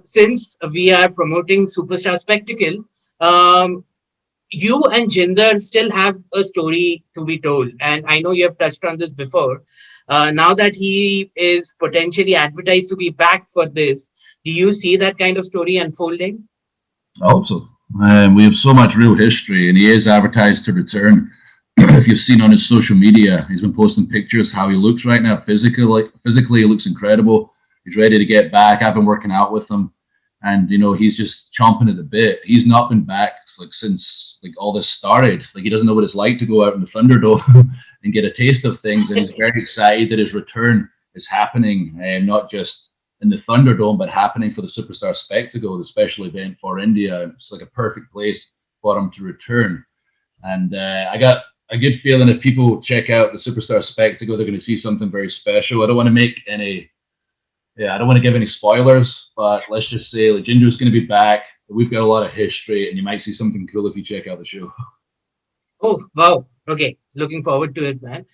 Since we are promoting Superstar Spectacle, um, you and Jinder still have a story to be told. And I know you have touched on this before. Now that he is potentially advertised to be back for this, do you see that kind of story unfolding? I hope so. We have so much real history, and he is advertised to return. If you've seen on his social media, he's been posting pictures how he looks right now. Physically, he looks incredible. He's ready to get back. I've been working out with him, and he's just chomping at the bit. He's not been back since all this started. He doesn't know what it's like to go out in the Thunderdome and get a taste of things, and he's very excited that his return is happening, and not just in the Thunderdome, but happening for the Superstar Spectacle, the special event for India. It's like a perfect place for him to return. And I got a good feeling if people check out the Superstar Spectacle, they're going to see something very special. I don't want to I don't want to give any spoilers, but let's just say Jinder's going to be back. We've got a lot of history, and you might see something cool if you check out the show. Oh, wow. Okay. Looking forward to it, man.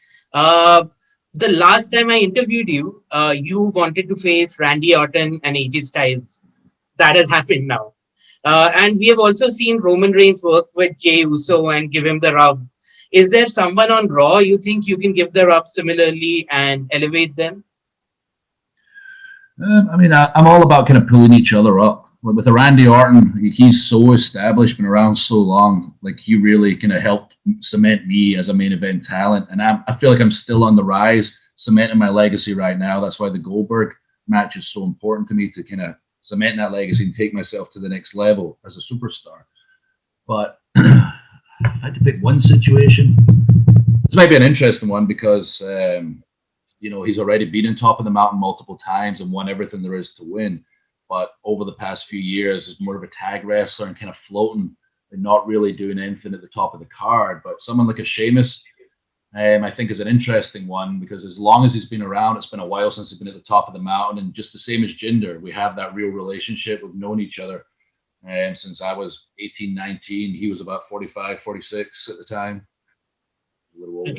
The last time I interviewed you, you wanted to face Randy Orton and AJ Styles. That has happened now. And we have also seen Roman Reigns work with Jey Uso and give him the rub. Is there someone on Raw you think you can give the rub similarly and elevate them? I'm all about kind of pulling each other up. With the Randy Orton, he's so established, been around so long. He really kind of helped cement me as a main event talent, and I feel like I'm still on the rise, cementing my legacy right now. That's why the Goldberg match is so important to me, to kind of cement that legacy and take myself to the next level as a superstar. But if I had to pick one situation, this might be an interesting one because he's already been on top of the mountain multiple times and won everything there is to win. But over the past few years, is more of a tag wrestler and kind of floating and not really doing anything at the top of the card. But someone like a Sheamus, I think is an interesting one, because as long as he's been around, it's been a while since he's been at the top of the mountain. And just the same as Jinder, we have that real relationship. We've known each other since I was 18, 19. He was about 45, 46 at the time. A little older.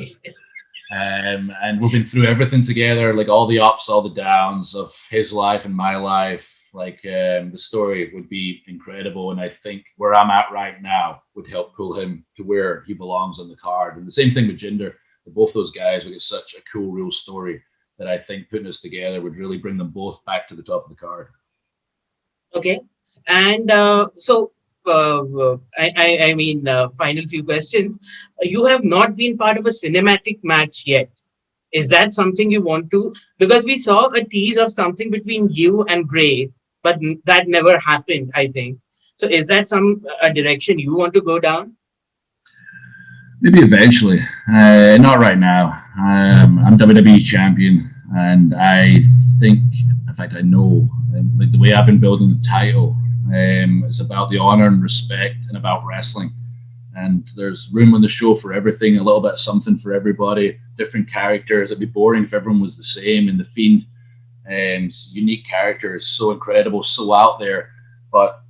And we've been through everything together, all the ups, all the downs of his life and my life. The story would be incredible, and I think where I'm at right now would help pull him to where he belongs on the card. And the same thing with Jinder. Both those guys, we get such a cool, real story that I think putting us together would really bring them both back to the top of the card. Okay. And final few questions. You have not been part of a cinematic match yet. Is that something you want to? Because we saw a tease of something between you and Bray, but that never happened, I think. So is that a direction you want to go down? Maybe eventually. Not right now. I'm WWE champion, and I think, in fact, I know, the way I've been building the title, it's about the honor and respect and about wrestling. And there's room on the show for everything, a little bit of something for everybody, different characters. It'd be boring if everyone was the same. And the Fiend, unique character, is so incredible, so out there. But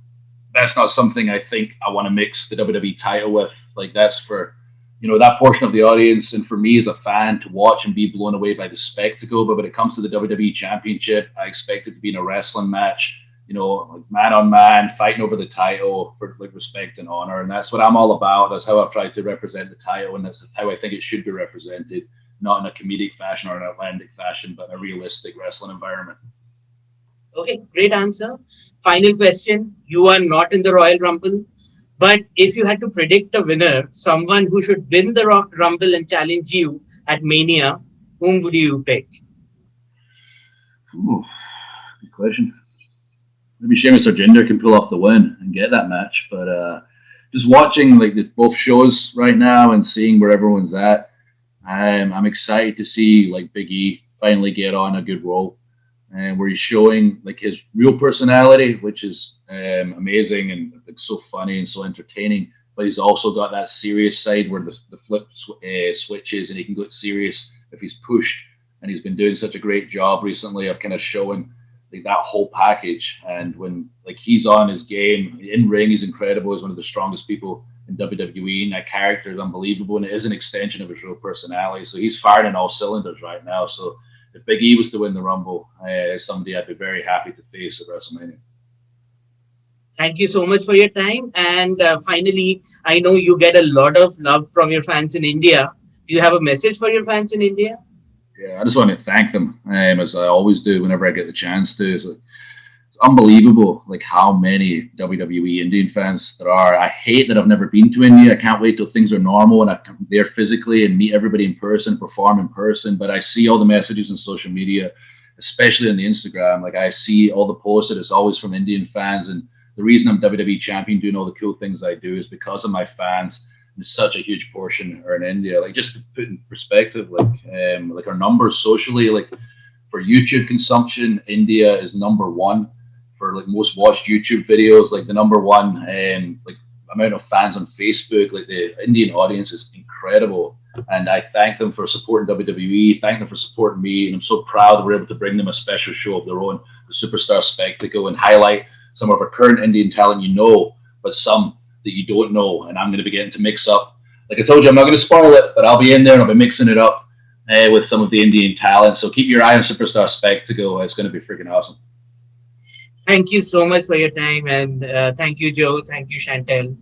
that's not something I think I want to mix the WWE title with. That's for, that portion of the audience, and for me as a fan to watch and be blown away by the spectacle. But when it comes to the WWE Championship, I expect it to be in a wrestling match, man on man, fighting over the title for respect and honor. And that's what I'm all about. That's how I've tried to represent the title, and that's how I think it should be represented, not in a comedic fashion or an outlandic fashion, but in a realistic wrestling environment. Okay, great answer. Final question. You are not in the Royal Rumble, but if you had to predict a winner, someone who should win the Rumble and challenge you at Mania, whom would you pick? Ooh, good question. Maybe Sheamus or Jinder can pull off the win and get that match. But just watching both shows right now and seeing where everyone's at, I'm excited to see Big E finally get on a good roll, and where he's showing his real personality, which is amazing and so funny and so entertaining. But he's also got that serious side where the flip switches, and he can get serious if he's pushed. And he's been doing such a great job recently of kind of showing that whole package. And when he's on his game in ring, he's incredible. He's one of the strongest people in WWE, and that character is unbelievable, and it is an extension of his real personality. So he's firing on all cylinders right now. So if Big E was to win the Rumble, somebody I'd be very happy to face at WrestleMania. Thank you so much for your time. And finally, I know you get a lot of love from your fans in India. Do you have a message for your fans in India? Yeah, I just want to thank them, as I always do whenever I get the chance to. It's unbelievable, like how many WWE Indian fans there are. I hate that I've never been to India. I can't wait till things are normal and I come there physically and meet everybody in person, perform in person. But I see all the messages on social media, especially on the Instagram. Like I see all the posts that it's always from Indian fans, and the reason I'm WWE champion doing all the cool things I do is because of my fans. And such a huge portion are in India. Like just to put in perspective, like our numbers socially, like for YouTube consumption, India is number one for like most watched YouTube videos. Like the number one like amount of fans on Facebook. Like the Indian audience is incredible, and I thank them for supporting WWE. Thank them for supporting me, and I'm so proud that we're able to bring them a special show of their own, the Superstar Spectacle, and highlight some of our current Indian talent, but some that you don't know. And I'm going to be getting to mix up. Like I told you, I'm not going to spoil it, but I'll be in there and I'll be mixing it up with some of the Indian talent. So keep your eye on Superstar Spectacle. It's going to be freaking awesome. Thank you so much for your time. And thank you, Joe. Thank you, Chantel.